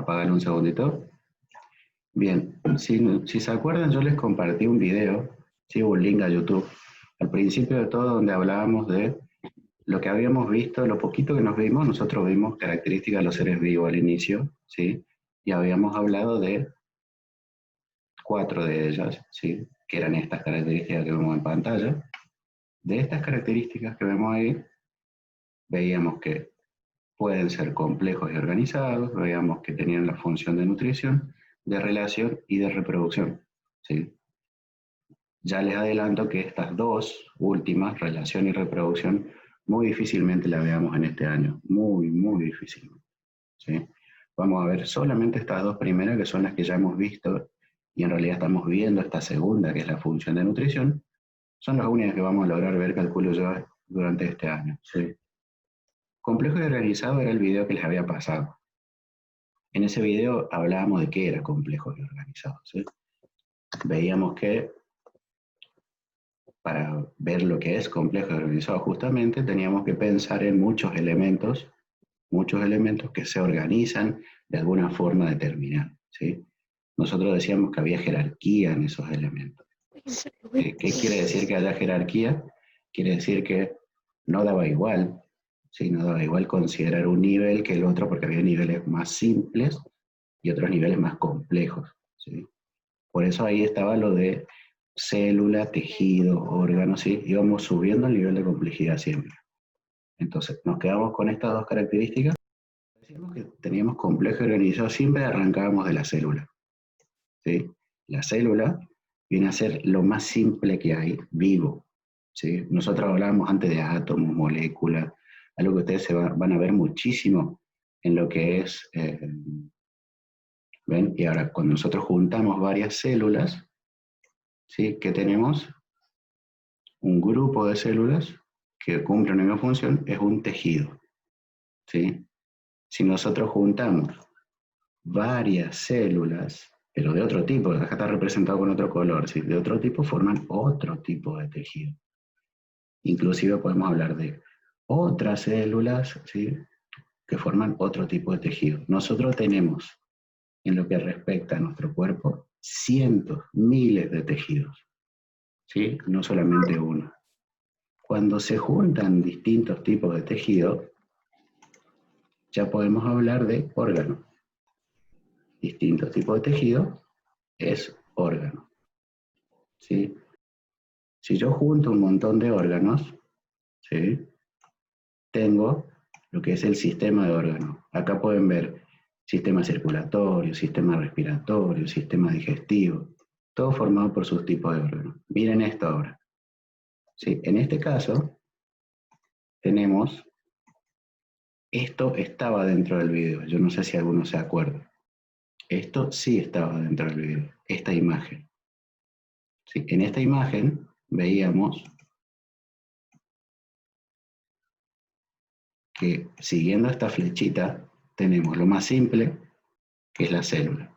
Apagar un segundito. Bien, si se acuerdan, yo les compartí un video, sí, un link a YouTube, al principio de todo, donde hablábamos de lo que habíamos visto, lo poquito que nos vimos. Nosotros vimos características de los seres vivos al inicio, ¿sí? Y habíamos hablado de 4 de ellas, ¿sí? Que eran estas características que vemos en pantalla. De estas características que vemos ahí, veíamos que pueden ser complejos y organizados, veíamos que tenían la función de nutrición, de relación y de reproducción, ¿sí? Ya les adelanto que estas dos últimas, relación y reproducción, muy difícilmente la veamos en este año, muy difícilmente, ¿sí? Vamos a ver solamente estas dos primeras, que son las que ya hemos visto, y en realidad estamos viendo esta segunda, que es la función de nutrición. Son las únicas que vamos a lograr ver, calculo yo, durante este año, ¿sí? Complejo y organizado era el video que les había pasado. En ese video hablábamos de qué era complejo y organizado, ¿sí? Veíamos que para ver lo que es complejo y organizado, justamente teníamos que pensar en muchos elementos que se organizan de alguna forma determinada, ¿sí? Nosotros decíamos que había jerarquía en esos elementos. ¿Qué quiere decir que haya jerarquía? Quiere decir que no daba igual, ¿sí? No daba igual considerar un nivel que el otro, porque había niveles más simples y otros niveles más complejos, ¿sí? Por eso ahí estaba lo de célula, tejido, órgano, ¿sí? Íbamos subiendo el nivel de complejidad siempre. Entonces, nos quedamos con estas dos características. Decíamos que teníamos complejo y organizado, siempre arrancábamos de la célula, ¿sí? La célula viene a ser lo más simple que hay, vivo, ¿sí? Nosotros hablábamos antes de átomos, moléculas, algo que ustedes van a ver muchísimo en lo que es, ¿ven? Y ahora, cuando nosotros juntamos varias células, ¿sí? ¿Qué tenemos? Un grupo de células que cumple una misma función, es un tejido, ¿sí? Si nosotros juntamos varias células, pero de otro tipo, acá está representado con otro color, ¿sí? De otro tipo, forman otro tipo de tejido. Inclusive podemos hablar de otras células, ¿sí? Que forman otro tipo de tejido. Nosotros tenemos, en lo que respecta a nuestro cuerpo, cientos, miles de tejidos, ¿sí? No solamente uno. Cuando se juntan distintos tipos de tejido, ya podemos hablar de órgano. Distintos tipos de tejido es órgano, ¿sí? Si yo junto un montón de órganos, ¿sí? Tengo lo que es el sistema de órganos. Acá pueden ver sistema circulatorio, sistema respiratorio, sistema digestivo, todo formado por sus tipos de órganos. Miren esto ahora, ¿sí? En este caso, tenemos, esto estaba dentro del video, yo no sé si alguno se acuerda. Esto sí estaba dentro del video, esta imagen. ¿Sí? En esta imagen veíamos que siguiendo esta flechita tenemos lo más simple, que es la célula.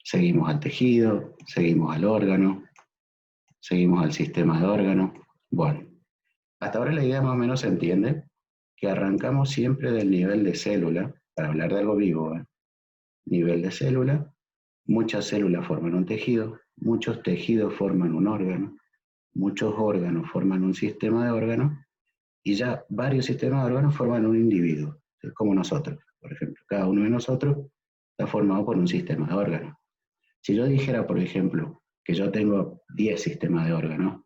Seguimos al tejido, seguimos al órgano, seguimos al sistema de órganos. Bueno, hasta ahora la idea más o menos se entiende, que arrancamos siempre del nivel de célula, para hablar de algo vivo, ¿eh? Nivel de célula, muchas células forman un tejido, muchos tejidos forman un órgano, muchos órganos forman un sistema de órganos, y ya varios sistemas de órganos forman un individuo, ¿sí? Como nosotros, por ejemplo. Cada uno de nosotros está formado por un sistema de órganos. Si yo dijera, por ejemplo, que yo tengo 10 sistemas de órganos,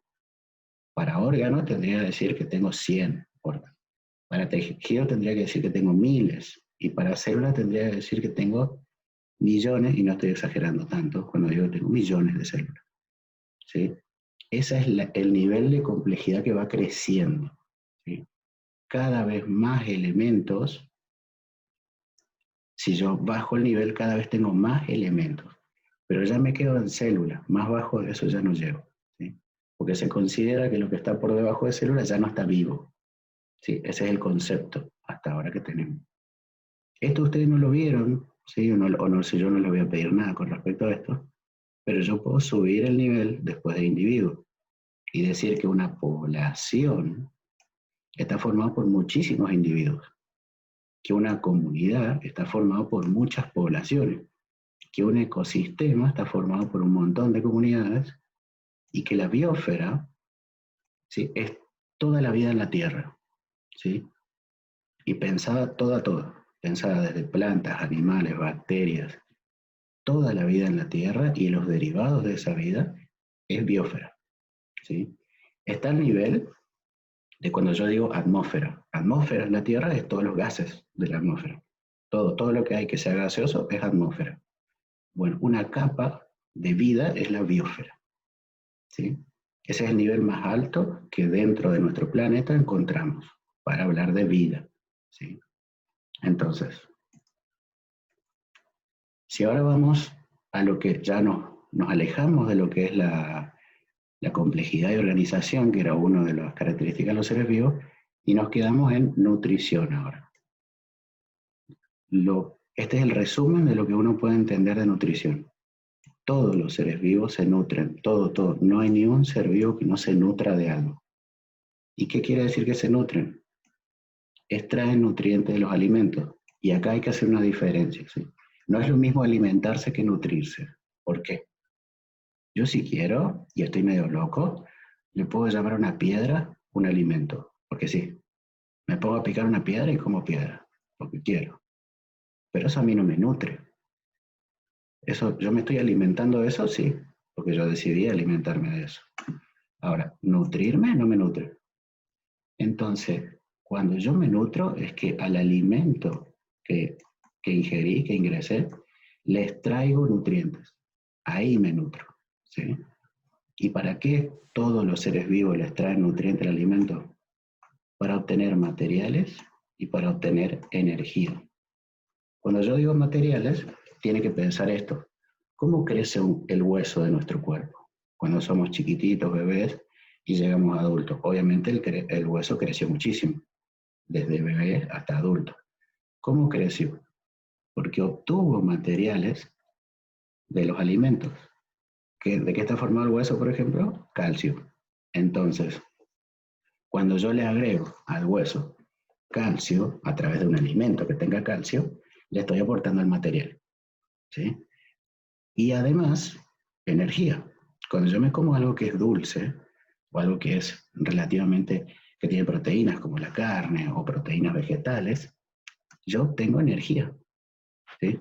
para órganos tendría que decir que tengo 100 órganos. Para tejido tendría que decir que tengo miles. Y para células tendría que decir que tengo millones, y no estoy exagerando tanto cuando digo que tengo millones de células, ¿sí? Ese es el nivel de complejidad que va creciendo, ¿sí? Cada vez más elementos. Si yo bajo el nivel, cada vez tengo más elementos, pero ya me quedo en células, más bajo de eso ya no llego, ¿sí? Porque se considera que lo que está por debajo de células ya no está vivo, ¿sí? Ese es el concepto hasta ahora que tenemos. Esto ustedes no lo vieron, ¿sí? O no sé, yo no les voy a pedir nada con respecto a esto, pero yo puedo subir el nivel después de individuo y decir que una población está formada por muchísimos individuos. que una comunidad está formada por muchas poblaciones, que un ecosistema está formado por un montón de comunidades y que la biosfera, ¿sí?, es toda la vida en la Tierra, ¿sí? Y pensada todo, pensada desde plantas, animales, bacterias, toda la vida en la Tierra y los derivados de esa vida es biosfera, ¿sí? Está al nivel de cuando yo digo atmósfera. Atmósfera en la Tierra es todos los gases de la atmósfera. Todo lo que hay que sea gaseoso es atmósfera. Bueno, una capa de vida es la biosfera, ¿sí? Ese es el nivel más alto que dentro de nuestro planeta encontramos para hablar de vida, ¿sí? Entonces, si ahora vamos a lo que ya nos alejamos de lo que es la complejidad y organización, que era una de las características de los seres vivos, y nos quedamos en nutrición ahora. Este es el resumen de lo que uno puede entender de nutrición. Todos los seres vivos se nutren, todo. No hay ni un ser vivo que no se nutra de algo. ¿Y qué quiere decir que se nutren? Extraen nutrientes de los alimentos. Y acá hay que hacer una diferencia, ¿sí? No es lo mismo alimentarse que nutrirse. ¿Por qué? Yo si quiero, y estoy medio loco, le puedo llamar a una piedra un alimento. Porque sí, me pongo a picar una piedra y como piedra, porque quiero. Pero eso a mí no me nutre. Eso, ¿yo me estoy alimentando de eso? Sí, porque yo decidí alimentarme de eso. Ahora, ¿nutrirme? No me nutre. Entonces, cuando yo me nutro es que al alimento que ingerí, que ingresé, le extraigo nutrientes. Ahí me nutro, ¿sí? ¿Y para qué todos los seres vivos les traen nutrientes al alimento? Para obtener materiales y para obtener energía. Cuando yo digo materiales, tiene que pensar esto. ¿Cómo crece el hueso de nuestro cuerpo? Cuando somos chiquititos, bebés, y llegamos a adultos. Obviamente el hueso creció muchísimo, desde bebé hasta adulto. ¿Cómo creció? Porque obtuvo materiales de los alimentos. ¿De qué está formado el hueso, por ejemplo? Calcio. Entonces, cuando yo le agrego al hueso calcio a través de un alimento que tenga calcio, le estoy aportando el material, ¿sí? Y además, energía. Cuando yo me como algo que es dulce, o algo que es relativamente, que tiene proteínas como la carne o proteínas vegetales, yo tengo energía, ¿sí?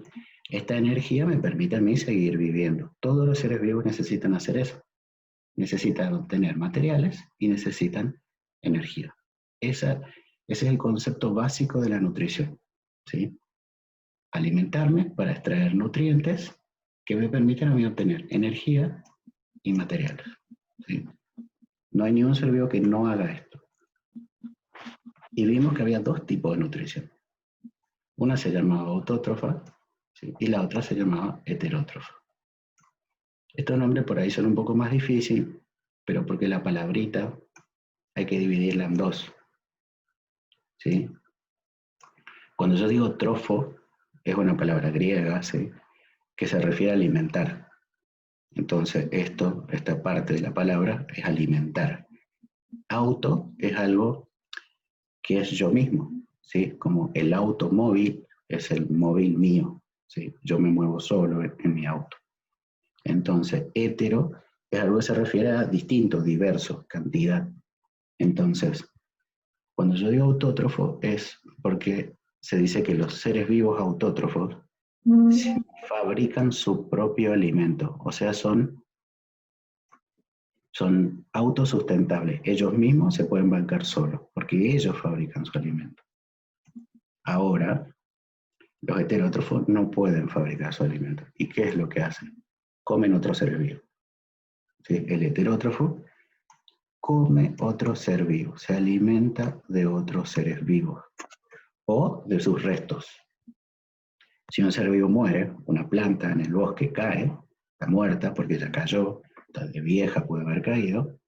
Esta energía me permite a mí seguir viviendo. Todos los seres vivos necesitan hacer eso. Necesitan obtener materiales y necesitan energía. Ese es el concepto básico de la nutrición, ¿sí? Alimentarme para extraer nutrientes que me permiten a mí obtener energía y materiales, ¿sí? No hay ni un ser vivo que no haga esto. Y vimos que había dos tipos de nutrición. Una se llamaba autótrofa, ¿sí?, y la otra se llamaba heterótrofa. Estos nombres por ahí son un poco más difíciles, pero porque la palabrita hay que dividirla en dos, ¿sí? Cuando yo digo trofo, es una palabra griega, ¿sí?, que se refiere a alimentar. Entonces, esta parte de la palabra es alimentar. Auto es algo que es yo mismo, ¿sí? Como el automóvil es el móvil mío, ¿sí? Yo me muevo solo en mi auto. Entonces, hetero es algo que se refiere a distinto, diverso, cantidad. Entonces, cuando yo digo autótrofo es porque se dice que los seres vivos autótrofos fabrican su propio alimento, o sea, son autosustentables. Ellos mismos se pueden bancar solos, porque ellos fabrican su alimento. Ahora, los heterótrofos no pueden fabricar su alimento. ¿Y qué es lo que hacen? Comen otro ser vivo, ¿sí? El heterótrofo come otro ser vivo, se alimenta de otros seres vivos o de sus restos. Si un ser vivo muere, una planta en el bosque cae, está muerta porque ya cayó, está de vieja, puede haber caído,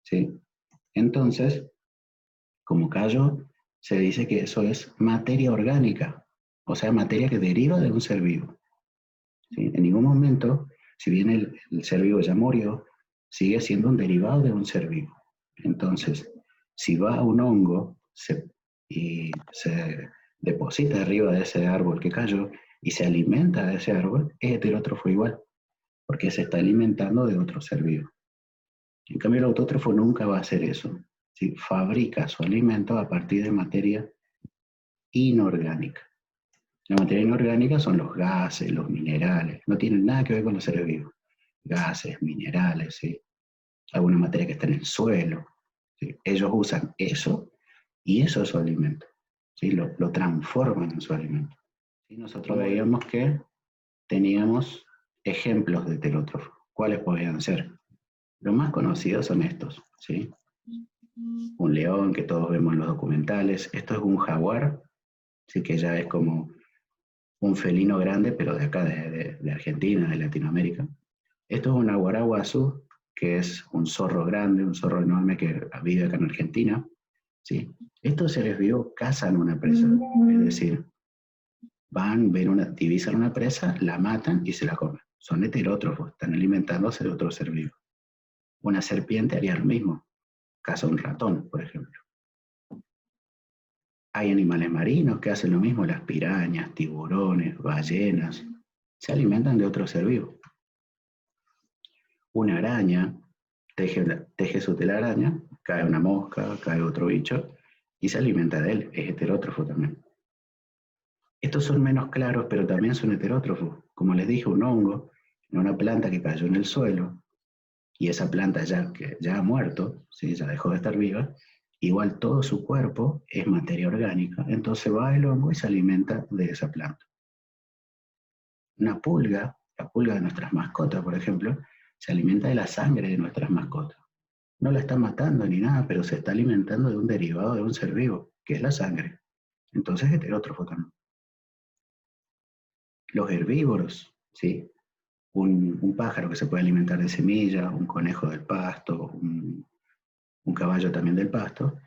¿sí? Entonces, como cayó, se dice que eso es materia orgánica, o sea, materia que deriva de un ser vivo, ¿sí? En ningún momento, si bien el ser vivo ya murió, sigue siendo un derivado de un ser vivo. Entonces, si va a un hongo y se deposita arriba de ese árbol que cayó y se alimenta de ese árbol, es heterótrofo igual, porque se está alimentando de otro ser vivo. En cambio, el autótrofo nunca va a hacer eso. ¿Sí? Fabrica su alimento a partir de materia inorgánica. La materia inorgánica son los gases, los minerales, no tienen nada que ver con los seres vivos. Gases, minerales, ¿sí? Alguna materia que está en el suelo. ¿Sí? Ellos usan eso y eso es su alimento. ¿Sí? Lo transforman en su alimento. ¿Sí? Nosotros veíamos que teníamos ejemplos de heterótrofos. ¿Cuáles podían ser? Los más conocidos son estos. ¿Sí? Un león que todos vemos en los documentales. Esto es un jaguar, ¿sí? Que ya es como un felino grande, pero de acá, de Argentina, de Latinoamérica. Esto es un aguaraguazú, que es un zorro grande, un zorro enorme que vive acá en Argentina. ¿Sí? Estos seres vivos cazan una presa, es decir, van, divisan una presa, la matan y se la comen. Son heterótrofos, están alimentándose de otro ser vivo. Una serpiente haría lo mismo, caza un ratón, por ejemplo. Hay animales marinos que hacen lo mismo, las pirañas, tiburones, ballenas, se alimentan de otro ser vivo. Una araña teje su telaraña, cae una mosca, cae otro bicho y se alimenta de él, es heterótrofo también. Estos son menos claros, pero también son heterótrofos. Como les dije, un hongo en una planta que cayó en el suelo y esa planta que ya ha muerto, ¿sí? Ya dejó de estar viva, igual todo su cuerpo es materia orgánica, entonces va el hongo y se alimenta de esa planta. Una pulga, la pulga de nuestras mascotas, por ejemplo, se alimenta de la sangre de nuestras mascotas. No la está matando ni nada, pero se está alimentando de un derivado de un ser vivo, que es la sangre. Entonces es heterótrofo también. Los herbívoros, ¿sí? Un pájaro que se puede alimentar de semillas, un conejo del pasto, un caballo también del pasto.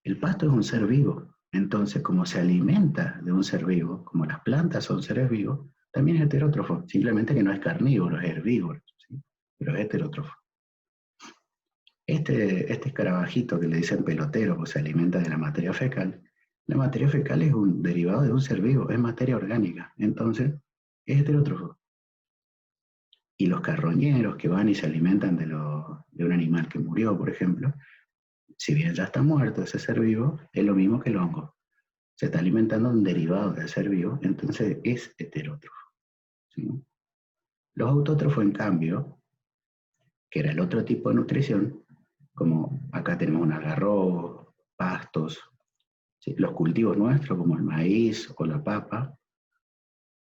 El pasto es un ser vivo, entonces como se alimenta de un ser vivo, como las plantas son seres vivos, también es heterótrofo, simplemente que no es carnívoro, es herbívoro, ¿sí? Pero es heterótrofo. Este escarabajito que le dicen pelotero, pues se alimenta de la materia fecal, la materia fecal es un derivado de un ser vivo, es materia orgánica, entonces es heterótrofo. Y los carroñeros que van y se alimentan de un animal que murió, por ejemplo, si bien ya está muerto ese ser vivo, es lo mismo que el hongo. Se está alimentando de un derivado del ser vivo, entonces es heterótrofo. ¿Sí? Los autótrofos, en cambio, que era el otro tipo de nutrición, como acá tenemos un algarrobo, pastos, ¿sí? Los cultivos nuestros, como el maíz o la papa,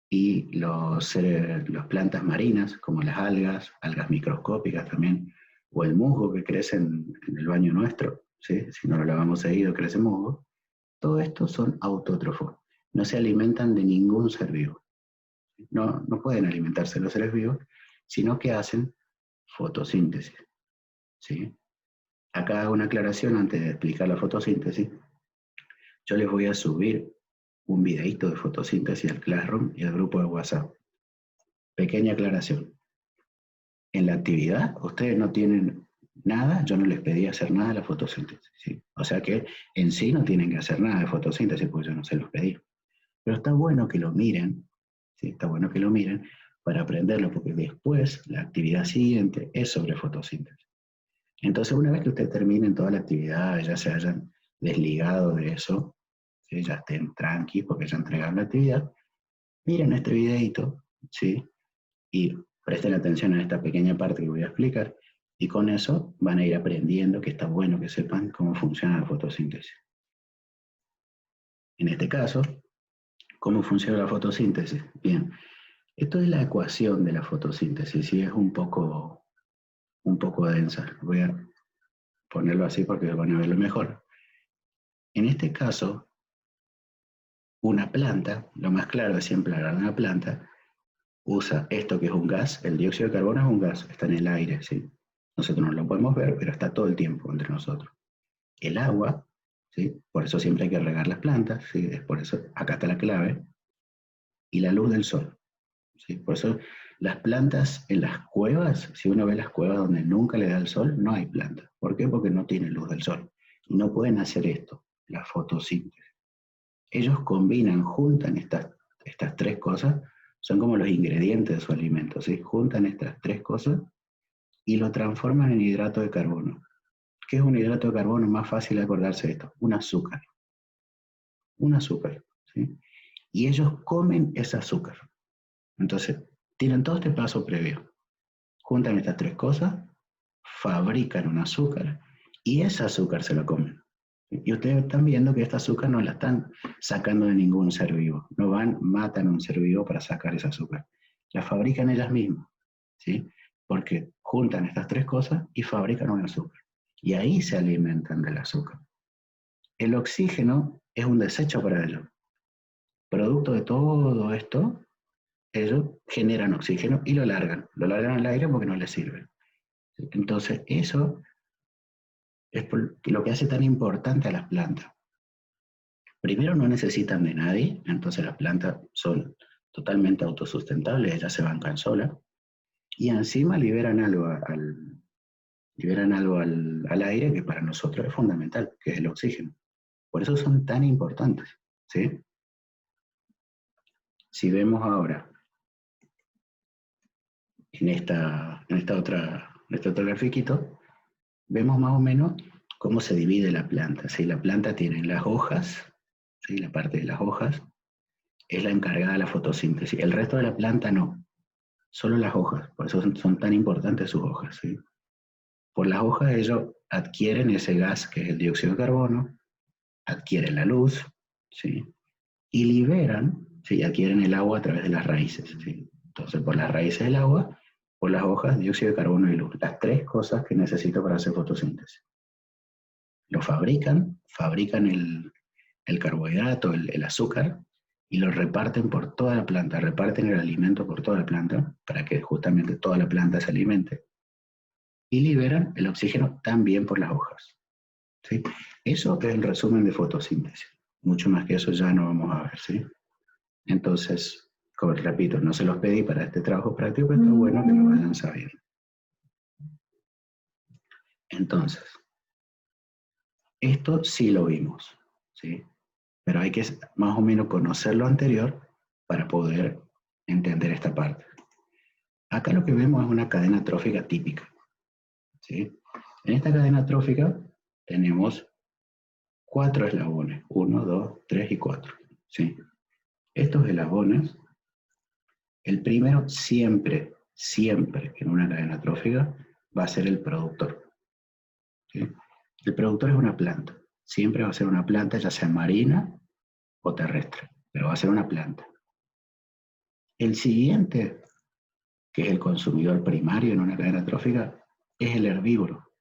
y las plantas marinas, como las algas, algas microscópicas también, o el musgo que crece en el baño nuestro, ¿sí? Si no lo lavamos seguido, crece musgo. Todo esto son autótrofos, no se alimentan de ningún ser vivo. No pueden alimentarse los seres vivos, sino que hacen fotosíntesis. ¿Sí? Acá hago una aclaración antes de explicar la fotosíntesis. Yo les voy a subir un videito de fotosíntesis al Classroom y al grupo de WhatsApp. Pequeña aclaración. En la actividad, ustedes no tienen nada, yo no les pedí hacer nada de la fotosíntesis. ¿Sí? O sea que en sí no tienen que hacer nada de fotosíntesis porque yo no se los pedí. Pero está bueno que lo miren, ¿sí? Está bueno que lo miren para aprenderlo, porque después la actividad siguiente es sobre fotosíntesis. Entonces, una vez que ustedes terminen toda la actividad, ya se hayan desligado de eso, ¿sí? Ya estén tranquilos porque ya entregaron la actividad, miren este videito, ¿sí? Y presten atención a esta pequeña parte que voy a explicar, y con eso van a ir aprendiendo que está bueno que sepan cómo funciona la fotosíntesis. En este caso, ¿cómo funciona la fotosíntesis? Bien, esto es la ecuación de la fotosíntesis y es un poco densa. Voy a ponerlo así porque van a verlo mejor. En este caso, una planta, lo más claro es siempre hablar de una planta, usa esto que es un gas, el dióxido de carbono es un gas, está en el aire, ¿sí? Nosotros no lo podemos ver, pero está todo el tiempo entre nosotros. El agua, ¿sí? Por eso siempre hay que regar las plantas, ¿sí? Es por eso, acá está la clave, y la luz del sol. ¿Sí? Por eso las plantas en las cuevas, si uno ve las cuevas donde nunca le da el sol, no hay plantas. ¿Por qué? Porque no tienen luz del sol. Y no pueden hacer esto, la fotosíntesis. ellos combinan, juntan estas tres cosas, son como los ingredientes de su alimento, ¿sí? Juntan estas tres cosas y lo transforman en hidrato de carbono. ¿Qué es un hidrato de carbono? Más fácil de acordarse de esto, un azúcar. Un azúcar, ¿sí? Y ellos comen ese azúcar. Entonces, tienen todo este paso previo. Juntan estas tres cosas, fabrican un azúcar y ese azúcar se lo comen. Y ustedes están viendo que esta azúcar no la están sacando de ningún ser vivo. No van, matan a un ser vivo para sacar ese azúcar. La fabrican ellas mismas, ¿sí? Porque juntan estas tres cosas y fabrican un azúcar. Y ahí se alimentan del azúcar. El oxígeno es un desecho para ellos. Producto de todo esto, ellos generan oxígeno y lo largan al aire porque no les sirve. Entonces, eso es lo que hace tan importante a las plantas. Primero, no necesitan de nadie, entonces las plantas son totalmente autosustentables, ellas se bancan solas, y encima liberan algo al aire que para nosotros es fundamental, que es el oxígeno. Por eso son tan importantes, ¿sí? Si vemos ahora en este otro grafiquito, vemos más o menos cómo se divide la planta. ¿Sí? La planta tiene las hojas, ¿sí? La parte de las hojas es la encargada de la fotosíntesis. El resto de la planta no, solo las hojas. Por eso son tan importantes sus hojas. ¿Sí? Por las hojas ellos adquieren ese gas que es el dióxido de carbono, adquieren la luz, ¿sí? Y liberan, ¿sí? Adquieren el agua a través de las raíces. ¿Sí? Entonces, por las raíces del agua, por las hojas, dióxido de carbono y luz. Las tres cosas que necesito para hacer fotosíntesis. Lo fabrican el carbohidrato, el azúcar, y lo reparten por toda la planta, reparten el alimento por toda la planta, para que justamente toda la planta se alimente. Y liberan el oxígeno también por las hojas. ¿Sí? Eso es el resumen de fotosíntesis. Mucho más que eso ya no vamos a ver, ¿sí? Entonces, como repito, no se los pedí para este trabajo práctico, pero está bueno que lo vayan sabiendo. Entonces, esto sí lo vimos, ¿sí? Pero hay que más o menos conocer lo anterior para poder entender esta parte. Acá lo que vemos es una cadena trófica típica, ¿sí? En esta cadena trófica tenemos 4 eslabones, 1, 2, 3 y 4, ¿sí? Estos eslabones, el primero siempre en una cadena trófica va a ser el productor, ¿sí? El productor es una planta, siempre va a ser una planta, ya sea marina o terrestre, pero va a ser una planta. El siguiente, que es el consumidor primario en una cadena trófica, es el herbívoro,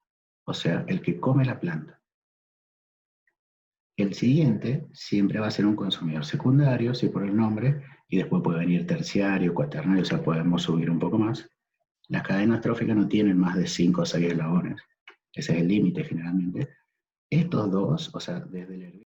o sea, el que come la planta. El siguiente siempre va a ser un consumidor secundario, sí por el nombre, y después puede venir terciario, cuaternario, o sea, podemos subir un poco más. Las cadenas tróficas no tienen más de 5 o 6 eslabones, ese es el límite generalmente. Estos dos, o sea, desde el herbívoro